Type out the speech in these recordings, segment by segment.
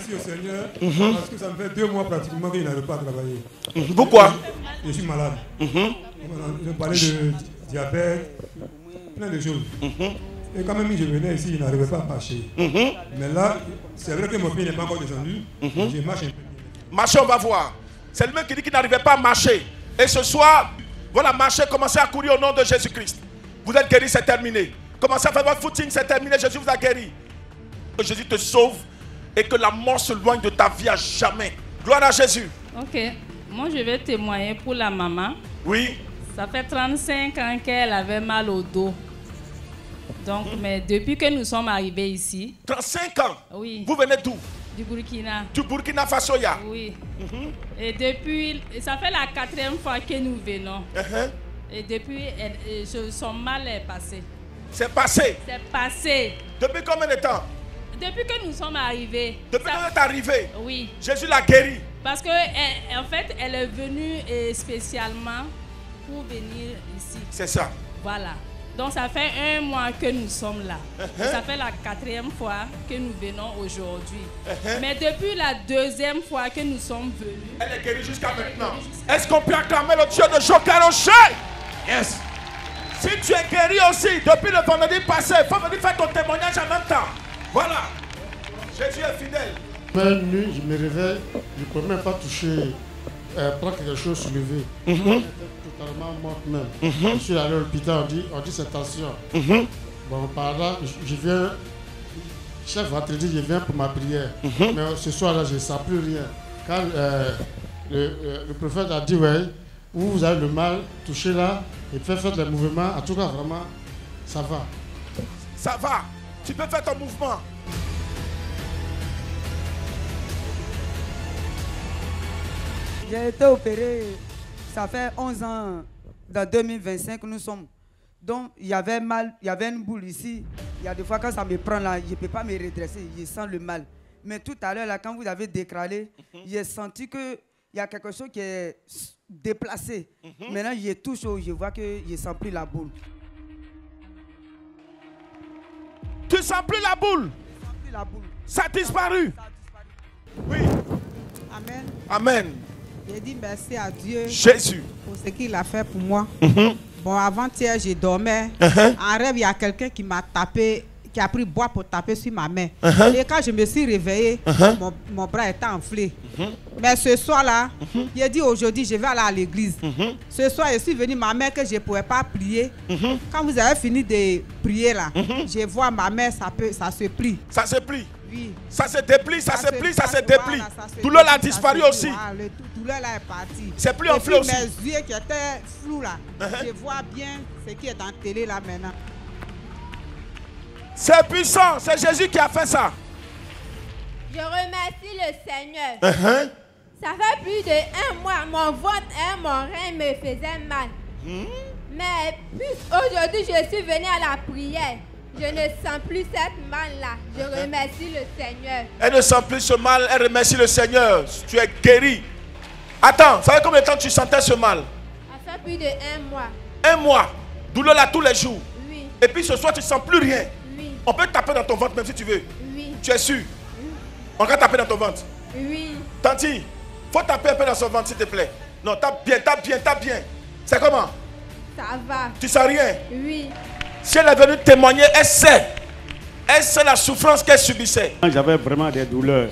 merci au Seigneur parce que ça me fait 2 mois pratiquement qu'il n'arrive pas à travailler. Pourquoi? Je suis malade. Je parlais de diabète, plein de choses. Et quand même, je venais ici, il n'arrivait pas à marcher. Mais là, c'est vrai que mon pied n'est pas encore descendu. Je marche un peu. Marchez, on va voir. C'est le même qui dit qu'il n'arrivait pas à marcher. Et ce soir, voilà, marchez, commencez à courir au nom de Jésus-Christ. Vous êtes guéri, c'est terminé. Commencez à faire votre footing, c'est terminé. Jésus vous a guéri. Que Jésus te sauve et que la mort se loigne de ta vie à jamais. Gloire à Jésus. Ok. Moi, je vais témoigner pour la maman. Oui. Ça fait 35 ans qu'elle avait mal au dos. Donc, mais depuis que nous sommes arrivés ici... 35 ans? Oui. Vous venez d'où? Du Burkina. Du Burkina Faso, ya? Oui. Et depuis... Ça fait la 4e fois que nous venons. Et depuis, son mal est passé. C'est passé? C'est passé. Depuis combien de temps? Depuis que nous sommes arrivés. Depuis que vous êtes arrivé? Oui. Jésus l'a guéri? Parce que, en fait, elle est venue spécialement pour venir ici. C'est ça. Voilà. Donc, ça fait 1 mois que nous sommes là. Ça fait la 4e fois que nous venons aujourd'hui. Mais depuis la 2e fois que nous sommes venus... Elle est guérie jusqu'à maintenant. Est-ce qu'on peut acclamer le Dieu de Jokaroché? Yes. Si tu es guéri aussi depuis le vendredi passé, il faut venir faire ton témoignage en même temps. Voilà. Jésus est fidèle. Une nuit, je me réveille, je ne peux même pas toucher, prendre quelque chose, soulever. J'étais totalement morte même. Je suis allé à l'hôpital, on dit c'est tension. Bon, par là, je viens, chaque vendredi, je viens pour ma prière. Mais ce soir-là, je ne sens plus rien. Quand le prophète a dit, ouais, vous avez le mal, touchez là, et faites faire des mouvements, en tout cas, vraiment, ça va. Ça va. Tu peux faire ton mouvement. J'ai été opéré, ça fait 11 ans, dans 2025 nous sommes. Donc il y avait mal, il y avait une boule ici. Il y a des fois quand ça me prend là, je ne peux pas me redresser, je sens le mal. Mais tout à l'heure, là, quand vous avez déclaré, j'ai senti qu'il y a quelque chose qui est déplacé. Maintenant, je touche, je vois que je ne sens plus la boule. Tu ne sens plus la boule? Je ne sens plus la boule. Ça a disparu? Ça a disparu. Oui. Amen. Amen. J'ai dit merci à Dieu Jésus pour ce qu'il a fait pour moi. Bon, avant-hier, je dormais. En rêve, il y a quelqu'un qui m'a tapé, qui a pris bois pour taper sur ma main. Et quand je me suis réveillé, mon bras était enflé. Mais ce soir-là, j'ai dit aujourd'hui, je vais aller à l'église. Ce soir, je suis venu, ma main que je ne pouvais pas prier. Quand vous avez fini de prier là, je vois ma main, ça se plie. Ça se plie? Oui. Ça se déplie, ça se plie, ça se déplie. Douleur a disparu aussi. Le douleur là est parti. C'est plus enflé aussi. Mes yeux qui étaient flous là, je vois bien ce qui est dans la télé là maintenant. C'est puissant, c'est Jésus qui a fait ça. Je remercie le Seigneur. Ça fait plus de 1 mois, mon ventre et mon rein me faisaient mal. Mais aujourd'hui, je suis venue à la prière. Je ne sens plus cette mal-là. Je remercie le Seigneur. Elle ne sent plus ce mal, elle remercie le Seigneur. Tu es guéri. Attends, ça fait combien de temps tu sentais ce mal? Ça fait plus de 1 mois. 1 mois. Douleur là tous les jours. Oui. Et puis ce soir, tu ne sens plus rien. Oui. On peut taper dans ton ventre même si tu veux. Oui. Tu es sûr? On va taper dans ton ventre. Oui. Tanti, faut taper un peu dans son ventre s'il te plaît. Non, tape bien, tape bien, tape bien. C'est comment? Ça va. Tu sens rien? Oui. Si elle est venue témoigner, elle sait la souffrance qu'elle subissait. J'avais vraiment des douleurs.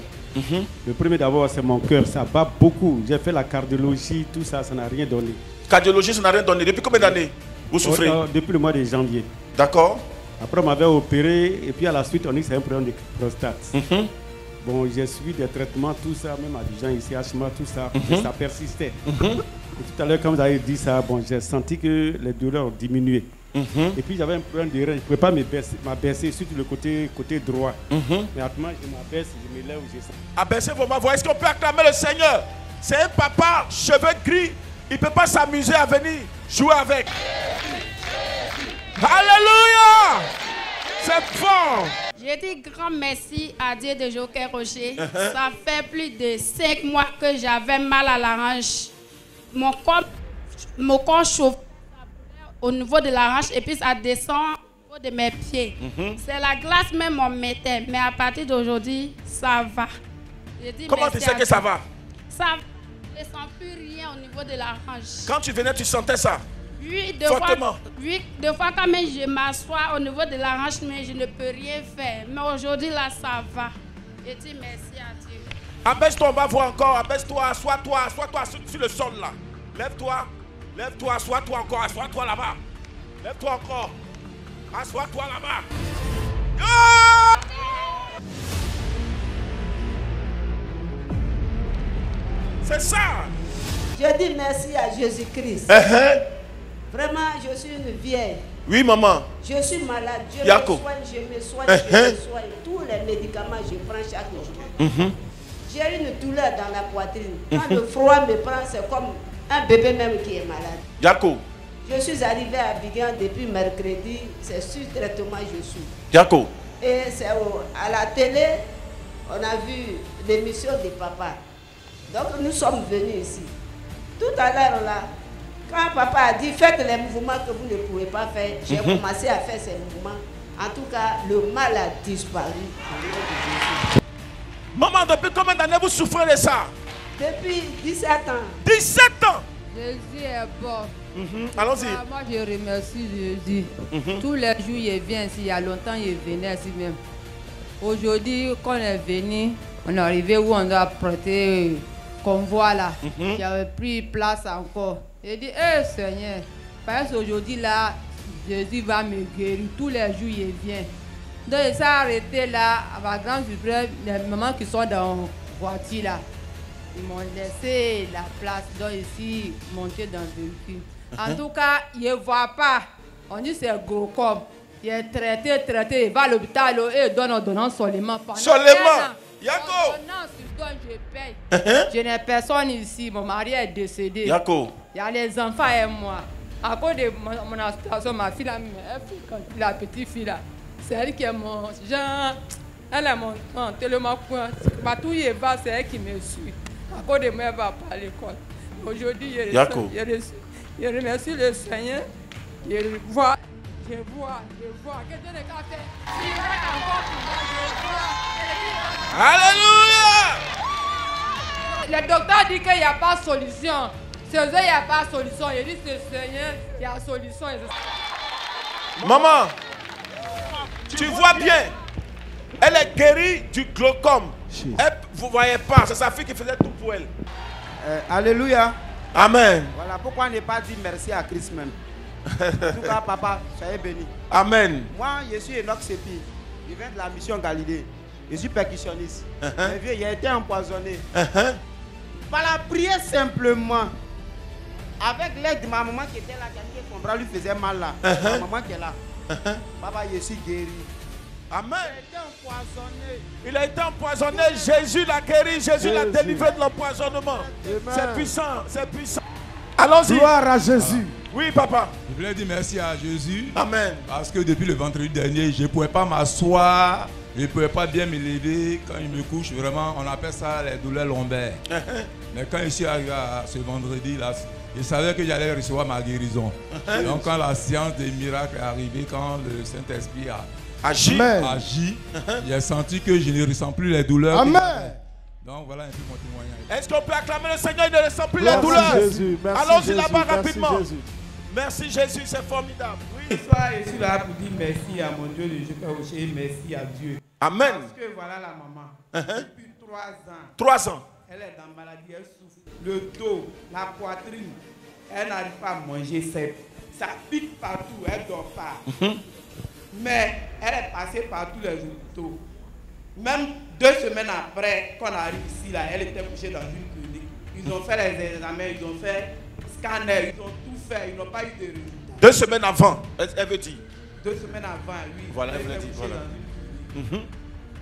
Le premier d'abord, c'est mon cœur. Ça bat beaucoup. J'ai fait la cardiologie, tout ça, ça n'a rien donné. Cardiologie, ça n'a rien donné. Depuis combien d'années vous souffrez? Depuis le mois de janvier. D'accord. Après, on m'avait opéré et puis à la suite, on dit que c'est un problème de prostate. Bon, j'ai suivi des traitements, tout ça, même à Dijon, ici, à Chima, tout ça. Et ça persistait. Et tout à l'heure, quand vous avez dit ça, bon, j'ai senti que les douleurs ont diminué. Et puis j'avais un problème de rein, je ne pouvais pas m'abaisser, surtout le côté droit. Mais actuellement, je m'abaisse, je me lève, je sens. Abaissez vos mains, est-ce qu'on peut acclamer le Seigneur? C'est un papa, cheveux gris, il ne peut pas s'amuser à venir jouer avec. Alléluia! C'est fort! J'ai dit grand merci à Dieu de Joker Rocher. Ça fait plus de 5 mois que j'avais mal à la hanche. Mon corps chauffe au niveau de la hanche et puis ça descend au niveau de mes pieds. C'est la glace même on mettait, mais à partir d'aujourd'hui, ça va. J'ai dit Comment tu merci sais à que ça Dieu. va? Ça va. Je ne sens plus rien au niveau de la hanche. Quand tu venais, tu sentais ça? Oui, Fortement. deux fois quand même je m'assois au niveau de la hanche, mais je ne peux rien faire. Mais aujourd'hui, là, ça va. Je dis merci à Dieu. Abaisse-toi, on va voir encore. Abaisse-toi, assois-toi sur le sol là. Lève-toi, lève-toi, assois-toi encore, assois-toi là-bas. Lève-toi encore, assois-toi là-bas. Ah! C'est ça. Je dis merci à Jésus-Christ. Vraiment, je suis une vieille. Oui, maman. Je suis malade. Je Yako. me soigne, je me soigne. Tous les médicaments, je prends chaque jour. J'ai une douleur dans la poitrine. Quand le froid me prend, c'est comme un bébé même qui est malade. Yako. Je suis arrivée à Abidjan depuis mercredi. C'est sur traitement je suis. Yako. Et c'est à la télé, on a vu l'émission de papa. Donc nous sommes venus ici. Tout à l'heure là, quand papa a dit faites les mouvements que vous ne pouvez pas faire, j'ai commencé à faire ces mouvements. En tout cas, le mal a disparu. Maman, depuis combien d'années vous souffrez de ça? Depuis 17 ans. 17 ans. Jésus est bon. Allons-y. Moi, je remercie Jésus. Tous les jours, il vient ici. Il y a longtemps, il venait ici même. Aujourd'hui, quand on est venu, on est arrivé où on doit prêter convoi là. J'avais pris place encore. J'ai dit, Seigneur, parce qu'aujourd'hui là, Jésus va me guérir. Tous les jours, il vient. Donc, il s'est arrêté là, à ma grande surprise, les mamans qui sont dans la voiture là. Ils m'ont laissé la place, donc ici, monter dans le véhicule. En tout cas, il ne voit pas. On dit c'est gros comme. Il est traité, il va à l'hôpital et il donne ordonnance seulement. Seulement. Yako. Ordonnance, il donne, je paye. Je n'ai personne ici, mon mari est décédé. Yako. Il y a les enfants et moi. À cause de mon association, ma fille, la petite fille là, c'est elle qui est mon genre. Elle est mon tellement coin. Partout où il va, c'est elle qui me suit. À cause de moi, elle va pas à l'école. Aujourd'hui, je remercie le Seigneur. Je vois. Quelqu'un de quartier. Il est encore pour moi, je vois. Alléluia. Le docteur dit qu'il n'y a pas de solution. C'est vrai, il n'y a pas de solution. Il dit, c'est le Seigneur, il y a solution. Maman, tu vois bien. Elle est guérie du glaucome. Vous ne voyez pas, c'est sa fille qui faisait tout pour elle. Alléluia. Amen. Voilà pourquoi on n'est pas dit merci à Christ même. En tout cas, papa, soyez béni. Amen. Moi, je suis Enoch Sepi. Je viens de la mission Galilée. Je suis percussionniste. Mon vieux, il a été empoisonné. Par la prière simplement, avec l'aide de ma maman qui était là, qui a dit que son bras lui faisait mal là. Ma maman qui est là. Papa, je suis guéri. Amen. Il a été empoisonné. Il a été empoisonné. Jésus l'a guéri. Jésus l'a délivré de l'empoisonnement. C'est puissant. C'est puissant. Allons-y. Gloire à Jésus. Oui, papa. Je voulais dire merci à Jésus. Amen. Parce que depuis le vendredi dernier, je ne pouvais pas m'asseoir. Je ne pouvais pas bien me lever. Quand il me couche, vraiment, on appelle ça les douleurs lombaires. Mais quand je suis arrivé à ce vendredi-là, je savais que j'allais recevoir ma guérison. Donc quand la science des miracles est arrivée, quand le Saint-Esprit a agi, j'ai senti que je ne ressens plus les douleurs. Amen. Donc voilà un peu mon témoignage. Est-ce qu'on peut acclamer le Seigneur? Il ne ressent plus les douleurs. Allons-y là-bas rapidement. Jésus. Merci Jésus, c'est formidable. Oui. Ce soir, je suis là pour dire merci à mon Dieu de Jésus et merci à Dieu. Amen. Parce que voilà la maman. Depuis 3 ans. 3 ans. Elle est dans la maladie, elle souffre. Le dos, la poitrine, elle n'arrive pas à manger. Ça pique partout, elle ne dort pas. Mais elle est passée par tous les hôpitaux. Même 2 semaines après qu'on arrive ici, là, elle était couchée dans une clinique. Ils ont fait les examens, ils ont fait scanner, ils ont tout fait, ils n'ont pas eu de résultats. 2 semaines avant, elle veut dire. 2 semaines avant, oui. Voilà, elle elle était dit. couchée Voilà. dans une clinique.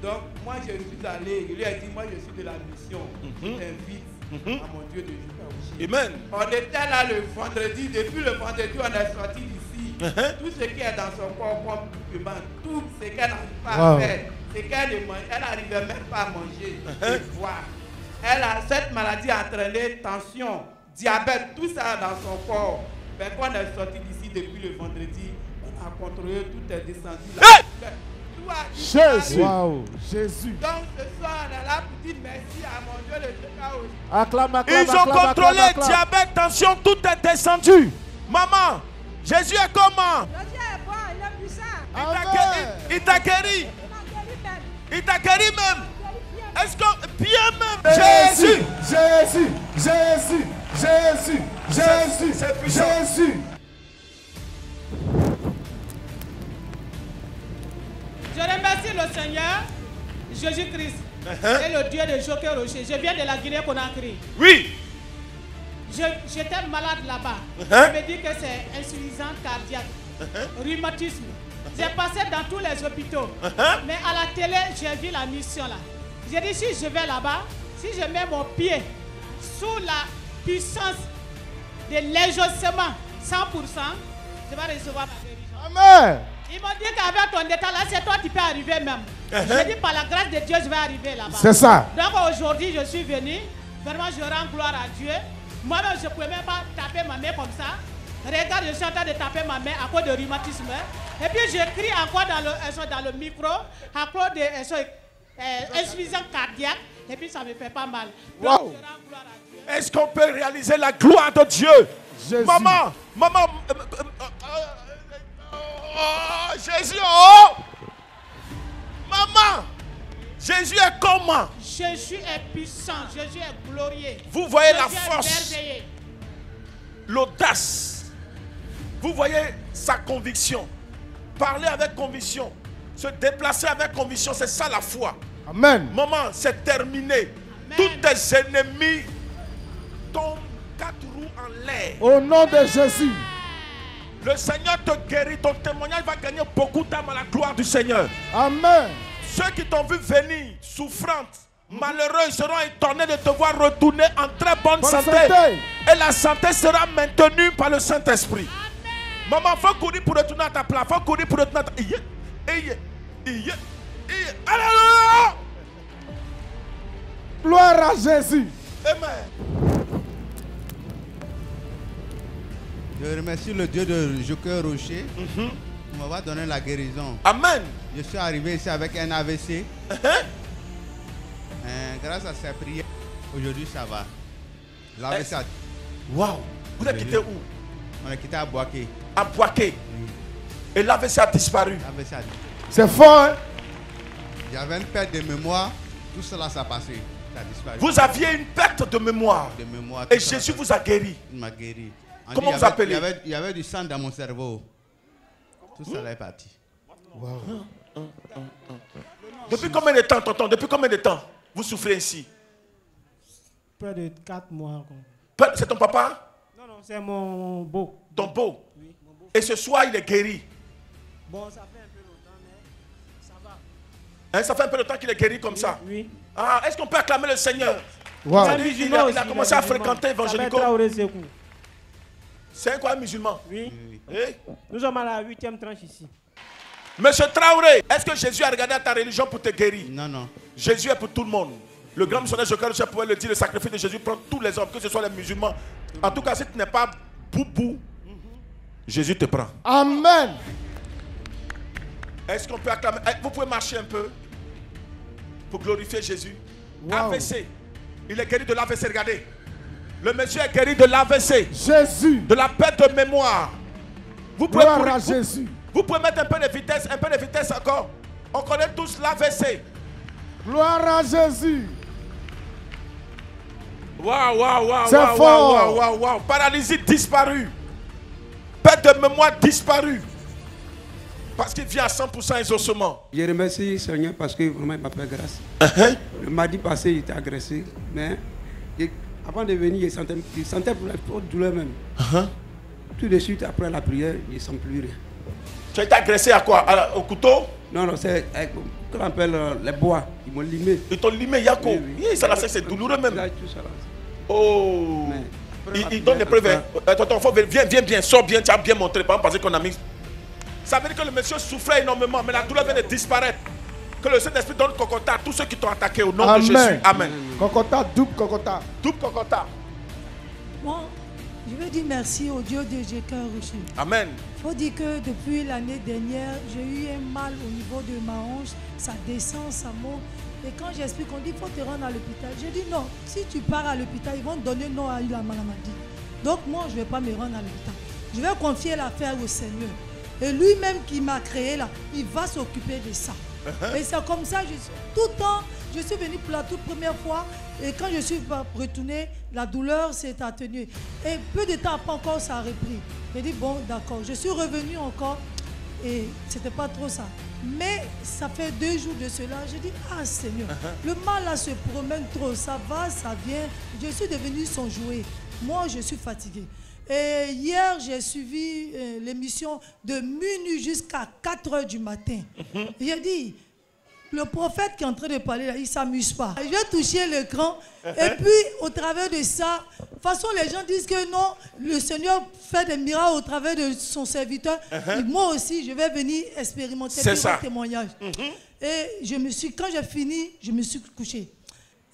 Donc, moi, je suis allé, je lui ai dit, moi, je suis de la mission. Je t'invite à mon Dieu de Jésus. Amen. On était là le vendredi, depuis le vendredi, on est sorti d'ici. Tout ce qui est dans son corps, comme tout ce qu'elle n'arrive pas à faire, c'est qu'elle n'arrivait même pas à manger et boire. Elle a cette maladie entraîné tension, diabète, tout ça dans son corps. Mais quand on est sorti d'ici depuis le vendredi, on a contrôlé, tout est descendu. Là. Tout tout a Jésus. disparu. Wow. Jésus. Donc ce soir, on est là pour dire merci à mon Dieu de ce chaos. Acclame, acclame, Ils ont acclame, contrôlé acclame, acclame. diabète, tension, tout est descendu. Maman, Jésus est comment? Jésus est bon, il est puissant. Il t'a guéri. Il t'a guéri même. Est-ce que bien même? Jésus, Jésus, Jésus, Jésus, Jésus, C'est puissant. Jésus. Je remercie le Seigneur, Jésus-Christ, et le Dieu de Joker Rocher. Je viens de la Guinée-Conakry. Oui. J'étais malade là-bas. Hein? On me dit que c'est insuffisance cardiaque, rhumatisme. J'ai passé dans tous les hôpitaux. Mais à la télé, j'ai vu la mission là. J'ai dit, si je vais là-bas, si je mets mon pied sous la puissance de l'exaucement 100%, je vais recevoir ma guérison. Amen. Ils m'ont dit qu'avec ton état là, c'est toi qui peux arriver même. J'ai dit, par la grâce de Dieu, je vais arriver là-bas. C'est ça. Donc aujourd'hui, je suis venu. Vraiment, je rends gloire à Dieu. Moi-même, je ne pouvais même pas taper ma main comme ça. Regarde, je suis en train de taper ma main à cause de rhumatisme. Et puis, je crie encore dans le micro à cause de insuffisance cardiaque. Et puis, ça ne me fait pas mal. Donc, Wow. je rends gloire à Dieu. Est-ce qu'on peut réaliser la gloire de Dieu? Jésus. Maman, Jésus en haut. Maman, Jésus est comment? Jésus est puissant, Jésus est glorieux. Vous voyez Jésus la est force, merveilleux. l'audace. Vous voyez sa conviction. Parler avec conviction. Se déplacer avec conviction, c'est ça la foi. Amen. Maman, c'est terminé. Tous tes ennemis tombent 4 roues en l'air. Au nom de Jésus. Le Seigneur te guérit. Ton témoignage va gagner beaucoup d'âmes à la gloire du Seigneur. Amen. Ceux qui t'ont vu venir souffrante, malheureux, ils seront étonnés de te voir retourner en très bonne santé. Et la santé sera maintenue par le Saint-Esprit. Maman, il faut courir pour retourner à ta place. Il faut courir pour retourner à ta place. Alléluia! Gloire à Jésus. Amen. Je remercie le Dieu de Joker Rocher qui m'avoir donné la guérison. Amen. Je suis arrivé ici avec un AVC. Grâce à ces prières, aujourd'hui ça va. L'AVC a... Wow. Vous êtes quitté où? On est quitté à Boaké. À Boaké. Et l'AVC a disparu. L'AVC a disparu. C'est fort, hein? J'avais une perte de mémoire. Tout cela s'est passé. Ça a disparu. Vous aviez une perte de mémoire. Et Jésus vous a guéri. Il m'a guéri. Comment vous appelez? Il y avait du sang dans mon cerveau. Tout cela est parti. Wow. Depuis combien de temps, tonton? Depuis combien de temps vous souffrez ici? Près de 4 mois. C'est ton papa? Non, non, c'est mon beau. Ton beau? Oui, mon beau. Et ce soir, il est guéri? Bon, ça fait un peu longtemps, mais ça va. Hein, ça fait un peu de temps qu'il est guéri comme ça? Oui. Ah, est-ce qu'on peut acclamer le Seigneur? Wow. Il a commencé à fréquenter Évangélico. C'est quoi un musulman? Oui. Eh? Nous sommes à la 8e tranche ici. Monsieur Traoré, est-ce que Jésus a regardé à ta religion pour te guérir? Non, non. Jésus est pour tout le monde. Le grand missionnaire Joker Rocher pouvait le dire, le sacrifice de Jésus prend tous les hommes, que ce soit les musulmans. En tout cas, si tu n'es pas boubou, Jésus te prend. Amen. Est-ce qu'on peut acclamer? Vous pouvez marcher un peu pour glorifier Jésus. Wow. AVC. Il est guéri de l'AVC, regardez. Le monsieur est guéri de l'AVC. Jésus. De la perte de mémoire. Vous pouvez, Gloire à Jésus. Vous pouvez mettre un peu de vitesse encore. On connaît tous l'AVC. Gloire à Jésus. Waouh, waouh, waouh, C'est waouh, fort. waouh, waouh, waouh. Paralysie disparue. Perte de mémoire disparue. Parce qu'il vient à 100% exaucement. Je remercie le Seigneur parce que vraiment il m'a fait grâce. Le mardi passé, il était agressé. Mais avant de venir, il sentait pour la douleur même. Tout de suite, après la prière, il ne sent plus rien. Tu as été agressé à quoi? Au couteau? Non, non, c'est ce qu'on appelle les bois. Ils m'ont limé. Ils t'ont limé, Yako. Oui, oui. Ça, c'est douloureux même. Là, tout ça, là. Oh. Il donne des preuves. Attends, viens, sors bien, tu as bien montré. Par exemple, parce qu'on a mis. Ça veut dire que le monsieur souffrait énormément, mais la douleur vient de disparaître. Que le Saint-Esprit donne cocotta à tous ceux qui t'ont attaqué au nom de Jésus. Amen. Cocotta, double cocotta. Double cocotta. Moi, Je veux dire merci au Dieu de Joker Rocher. Amen. Il faut dire que depuis l'année dernière, j'ai eu un mal au niveau de ma hanche. Ça descend, ça monte. Et quand j'explique, on dit qu'il faut te rendre à l'hôpital. Je dis non, si tu pars à l'hôpital, ils vont te donner non à la maladie. Donc moi, je ne vais pas me rendre à l'hôpital. Je vais confier l'affaire au Seigneur. Et lui-même qui m'a créé là, il va s'occuper de ça. Et c'est comme ça, tout le temps, je suis venue pour la toute première fois. Et quand je suis retournée, la douleur s'est atténuée. Et peu de temps après encore, ça a repris. J'ai dit, bon, d'accord. Je suis revenue encore et c'était pas trop ça. Mais ça fait 2 jours de cela. J'ai dit, ah Seigneur, le mal là se promène trop. Ça va, ça vient. Je suis devenue son jouet. Moi, je suis fatiguée. Et hier, j'ai suivi l'émission de minuit jusqu'à 4 h du matin. J'ai dit, le prophète qui est en train de parler là, il ne s'amuse pas. Je vais toucher l'écran. Et puis, au travers de ça, de toute façon, les gens disent que non, le Seigneur fait des miracles au travers de son serviteur. Et moi aussi, je vais venir expérimenter le témoignage. Et quand j'ai fini, je me suis couché.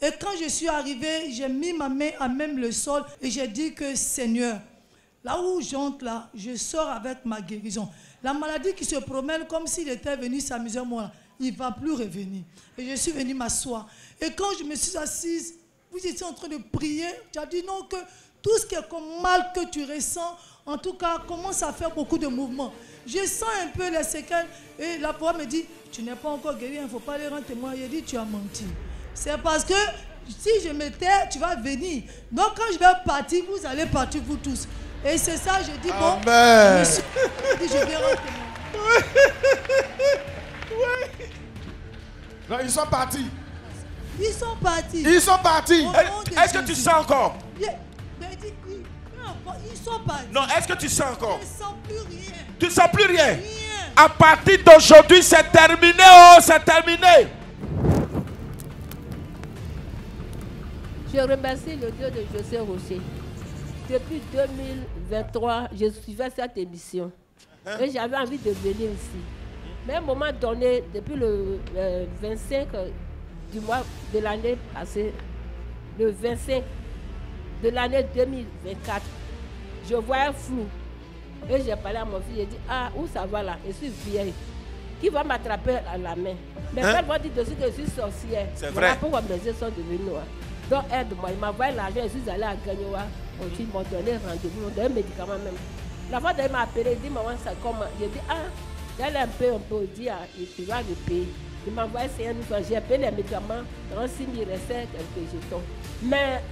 Et quand je suis arrivé, j'ai mis ma main à même le sol et j'ai dit que Seigneur, là où j'entre là, je sors avec ma guérison. La maladie qui se promène comme s'il était venu s'amuser moi, il ne va plus revenir. Et je suis venue m'asseoir. Et quand je me suis assise, vous étiez en train de prier, tu as dit non, que tout ce qui est comme mal que tu ressens, en tout cas, commence à faire beaucoup de mouvements. Je sens un peu les séquelles et la voix me dit, tu n'es pas encore guéri, il ne faut pas les rendre témoin. Il dit, tu as menti. C'est parce que si je me tais, tu vas venir. Donc quand je vais partir, vous allez partir vous tous. Et c'est ça, je dis, bon, je vais rentrer. Non, ils sont partis. Ils sont partis. Ils sont partis. Est-ce que tu sens encore? Ils sont partis. Non, est-ce que tu sens encore? Je ne sens plus rien. Tu ne sens plus rien? À partir d'aujourd'hui, c'est terminé. Oh, c'est terminé. Je remercie le Dieu de José Rocher. Depuis 2023, je suivais cette émission. Et j'avais envie de venir ici. Mais à un moment donné, depuis le 25 du mois de l'année passée, le 25 de l'année 2024, je voyais flou. Et j'ai parlé à mon fils, j'ai dit, ah, où ça va là? Je suis vieille. Qui va m'attraper à la main? Mais elle va dire dessus que je suis sorcière. C'est vrai. Voilà pourquoi mes yeux sont devenus noirs. Donc aide-moi, il m'a envoyé l'argent, je suis allée à Gagnoa. Ils m'ont donné rendez-vous, ils m'ont donné un médicament même. La fois d'ailleurs, il m'a appelé, il dit, maman, ça comment? J'ai dit, ah, elle est un peu, on peut dire, tu vas le payer. Il m'a envoyé 5 000 francs, j'ai payé les médicaments, 36 000 restait quelques jetons. Mais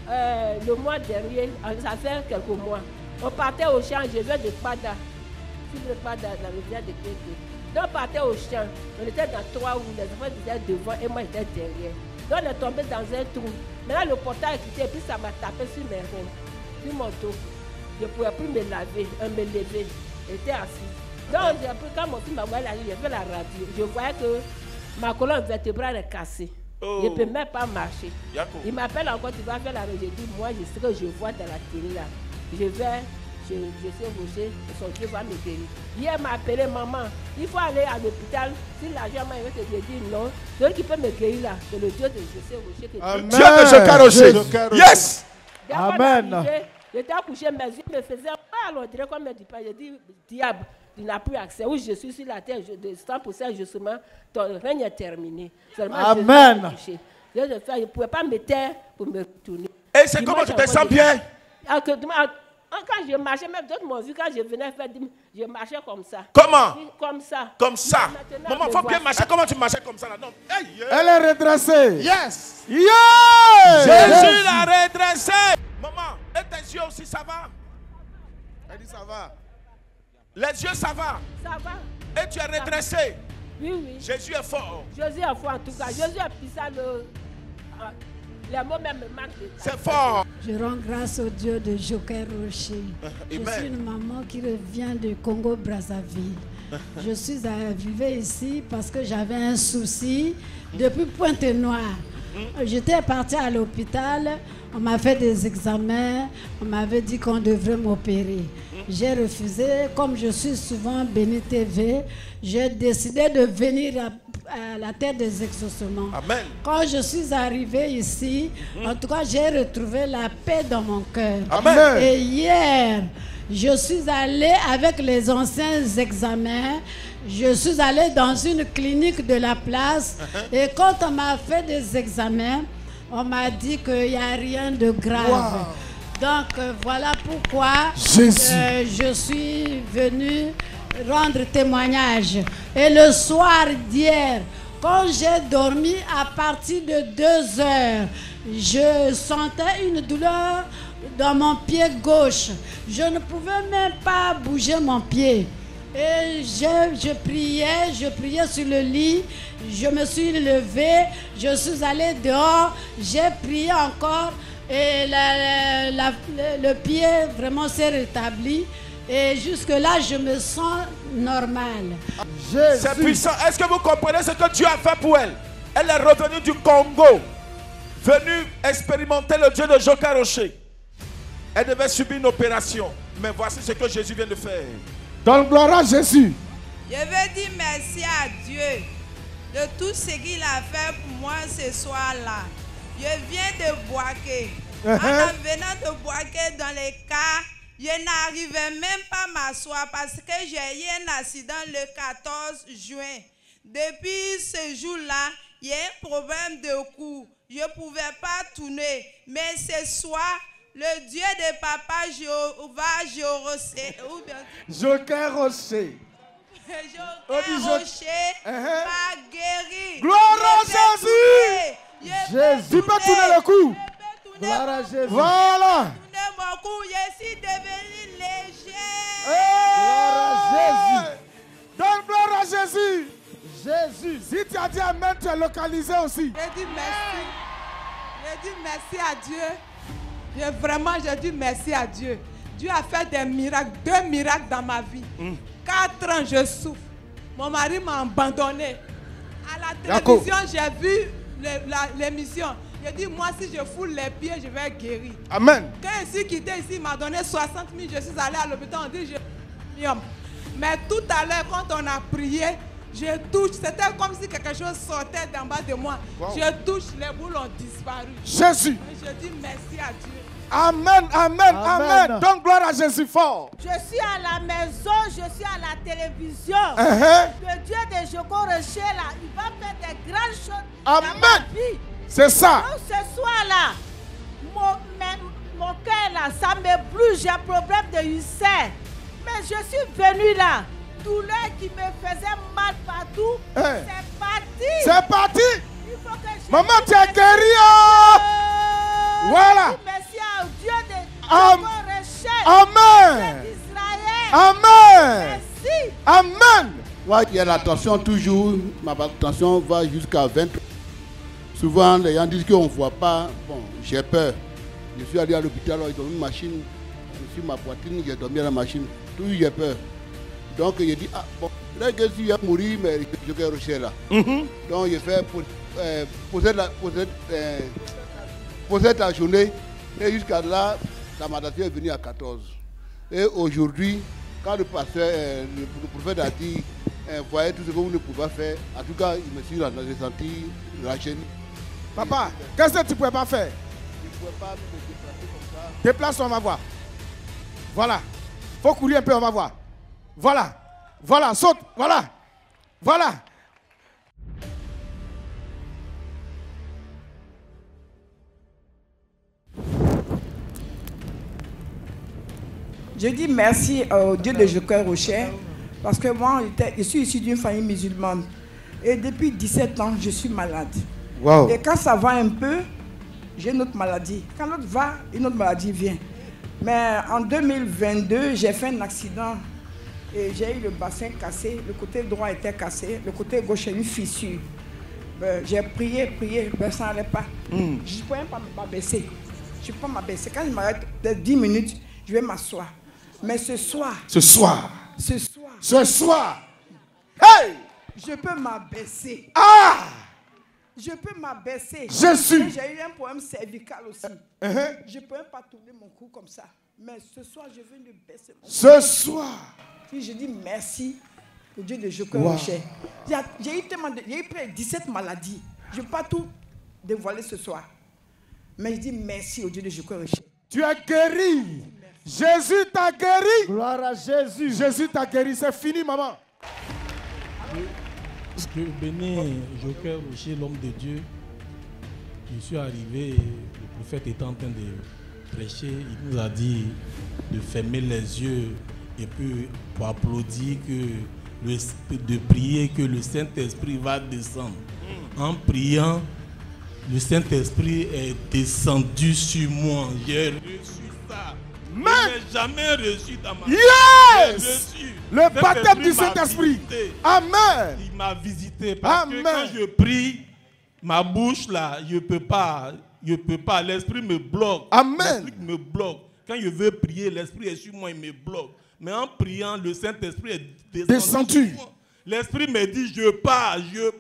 le mois dernier, ça fait quelques mois, on partait au champ, je viens de Pada, sur le Pada, dans le village de Kéké. Donc on partait au champ, on était dans 3 roues, les enfants étaient devant et moi j'étais derrière. Donc on est tombé dans un trou. Maintenant le portail est quitté et puis ça m'a tapé sur mes reins, sur mon dos. Je ne pouvais plus me lever, j'étais assis. Donc quand mon fils m'a envoyé la j'ai fait la radio, je voyais que ma colonne vertébrale est cassée. Je ne peux même pas marcher. Il m'appelle encore, tu vas faire la radio. Je dis, moi je sais que je vois dans la télé là. Je vais, je suis Rocher, son Dieu va me guérir. Hier il m'a appelé, maman, il faut aller à l'hôpital. Si l'argent m'a aidé, je dis non. Celui qui peut me guérir là, c'est le Dieu de José Rocher. Amen. Dieu de Joker Rocher. Yes. Amen. J'étais accouché, mes yeux me faisaient mal, on dirait comme du pain. J'ai dit, diable, tu n'as plus accès. Oui, je suis sur la terre, de 100% justement, ton règne est terminé. Seulement, amen. Je ne pouvais pas me taire pour me tourner. Et c'est comment tu te sens bien? Quand je marchais, même d'autres m'ont vu, quand je venais faire, je marchais comme ça. Comment? Comme ça. Comme ça. Maman, il faut bien marcher. Comment tu marchais comme ça là? Non. Hey, yeah. Elle est redressée. Yes. Yeah. Jésus l'a redressée. Maman, et tes yeux aussi, ça va? Elle dit ça va. Les yeux, ça va? Ça va. Et tu es redressé? Oui, oui. Jésus est fort. Jésus est fort en tout cas. Jésus est puissant. Les mots même me manquent. C'est fort. Je rends grâce au Dieu de Joker Rocher. Je suis une maman qui revient du Congo-Brazzaville. Je suis arrivée ici parce que j'avais un souci depuis Pointe-Noire. J'étais partie à l'hôpital, on m'a fait des examens, on m'avait dit qu'on devrait m'opérer. J'ai refusé, comme je suis souvent Béni TV, j'ai décidé de venir à la terre des exaucements. Amen. Quand je suis arrivée ici, en tout cas, j'ai retrouvé la paix dans mon cœur. Amen. Et hier, je suis allée avec les anciens examens. Je suis allée dans une clinique de la place. Et quand on m'a fait des examens, on m'a dit qu'il n'y a rien de grave. Wow. Donc voilà pourquoi je suis venue rendre témoignage. Et le soir d'hier, quand j'ai dormi à partir de 2 heures, je sentais une douleur dans mon pied gauche. Je ne pouvais même pas bouger mon pied. Et je priais sur le lit, je me suis levée, je suis allée dehors, j'ai prié encore et le pied vraiment s'est rétabli. Et jusque-là, je me sens normale. C'est puissant. Est-ce que vous comprenez ce que Dieu a fait pour elle? Elle est revenue du Congo, venue expérimenter le Dieu de Joker Rocher. Elle devait subir une opération. Mais voici ce que Jésus vient de faire. Donne gloire à Jésus. Je veux dire merci à Dieu de tout ce qu'il a fait pour moi ce soir-là. Je viens de Boaké. En venant de Boaké dans les cas, je n'arrivais même pas à m'asseoir parce que j'ai eu un accident le 14 juin. Depuis ce jour-là, il y a un problème de cou. Je ne pouvais pas tourner. Mais ce soir, le Dieu de papa Jéhovah Joker Rocher. Rocher m'a guéri. Gloire à Jésus. Jésus. Tu peux tourner le cou. Gloire à Jésus. Voilà. Mon cou, je suis devenu léger. Gloire à Jésus. Donne gloire à Jésus. Jésus. Si tu as dit amen, tu es localisé aussi. Je dis merci. Je dis merci à Dieu. J'ai dit merci à Dieu. Dieu a fait des miracles, 2 miracles dans ma vie. 4 ans, je souffre. Mon mari m'a abandonné. À la télévision, j'ai vu l'émission. J'ai dit, moi, si je foule les pieds, je vais guérir. Amen. Quand je suis quitté ici, il m'a donné 60 000. Je suis allé à l'hôpital, on dit, mais tout à l'heure, quand on a prié, je touche. C'était comme si quelque chose sortait d'en bas de moi. Wow. Je touche, les boules ont disparu. Jésus. Et je dis merci à Dieu. Amen, amen, amen. Donc gloire à Jésus fort. Je suis à la maison, je suis à la télévision. Le Dieu de Joker Rocher là, il va faire des grandes choses dans ma vie. C'est ça. Donc ce soir-là, mon cœur là, ça me brûle, j'ai un problème de ulcère. Mais je suis venue là, douleur qui me faisait mal partout, c'est parti. C'est parti. Il faut que je maman, tu es guérie. Voilà. Merci à Dieu de Joker Amen. d'Israël. Amen. Merci. Amen. Ouais, il y a la tension toujours, ma tension va jusqu'à 20. Souvent, les gens disent qu'on ne voit pas. Bon, j'ai peur. Je suis allé à l'hôpital, ils ont mis une machine sur ma poitrine, j'ai dormi à la machine. Tout j'ai peur. Donc, j'ai dit, ah bon, là, que si je vais mourir, mais je vais rechercher là. Donc, j'ai fait poser la journée. Et jusqu'à là, la maladie est venue à 14. Et aujourd'hui, quand le pasteur, le prophète a dit, voyez tout ce que vous ne pouvez pas faire, en tout cas, il me suis ressenti la gêne. Papa, qu'est-ce que tu ne pouvais pas faire? Je ne pouvais pas me déplacer comme ça. Déplace, on va voir. Voilà. Faut courir un peu, on va voir. Voilà. Voilà, saute. Voilà. Voilà. Je dis merci au Dieu de Joker Rocher parce que moi, je suis issu d'une famille musulmane. Et depuis 17 ans, je suis malade. Wow. Et quand ça va un peu, j'ai une autre maladie. Quand l'autre va, une autre maladie vient. Mais en 2022, j'ai fait un accident et j'ai eu le bassin cassé. Le côté droit était cassé, le côté gauche a eu une fissure. J'ai prié, mais ça n'allait pas. Je ne pouvais pas m'abaisser. Je ne peux pas m'abaisser. Quand je m'arrête de 10 minutes, je vais m'asseoir. Mais ce soir, hey! Je peux m'abaisser. Ah! Je peux m'abaisser. Jésus. J'ai eu un problème cervical aussi. Je ne peux même pas tourner mon cou comme ça. Mais ce soir, je viens de baisser mon cou. Ce soir. Puis je dis merci. au Dieu de Joker Rocher. J'ai eu près de 17 maladies. Je ne vais pas tout dévoiler ce soir. Mais je dis merci au Dieu de Joker Rocher. Tu es guéri. Jésus t'a guéri. Gloire à Jésus. Jésus t'a guéri. C'est fini, maman. Je bénis Joker Rocher, l'homme de Dieu. Je suis arrivé, le prophète était en train de prêcher. Il nous a dit de fermer les yeux et puis pour applaudir, de prier que le Saint-Esprit va descendre. En priant, le Saint-Esprit est descendu sur moi. J'ai reçu ça. Je n'ai jamais reçu dans ma vie. Yes! Le baptême du Saint-Esprit. Amen. Il m'a visité parce que quand je prie, ma bouche là, je peux pas. L'esprit me bloque. Amen. L'esprit me bloque. Quand je veux prier, l'esprit est sur moi, il me bloque. Mais en priant, le Saint-Esprit est descendu. L'esprit me dit, je pars. Je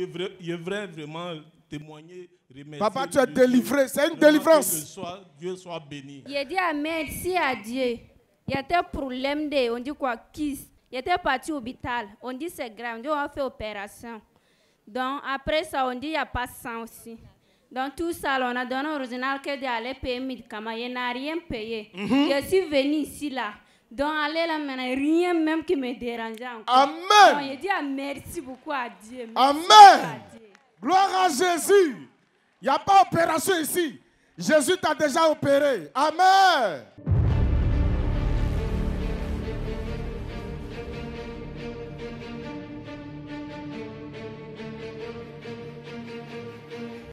voudrais vraiment témoigner, remercier. Papa, tu es délivré. C'est une délivrance. Que Dieu soit béni. Il dit merci à Dieu. Il y a des problèmes on dit quoi, kiss. Il était parti au hôpital. On dit c'est grave. On dit on a fait opération. Donc après ça, on dit il n'y a pas de sang aussi. Donc tout ça, on a donné original que d'aller payer médicaments. Il n'a rien payé. Je suis venu ici là. Donc aller là maintenant, rien même qui me dérangeait encore. Amen. Donc, il dit merci beaucoup à Dieu. Amen. Gloire à Jésus. Il n'y a pas d'opération ici. Jésus t'a déjà opéré. Amen.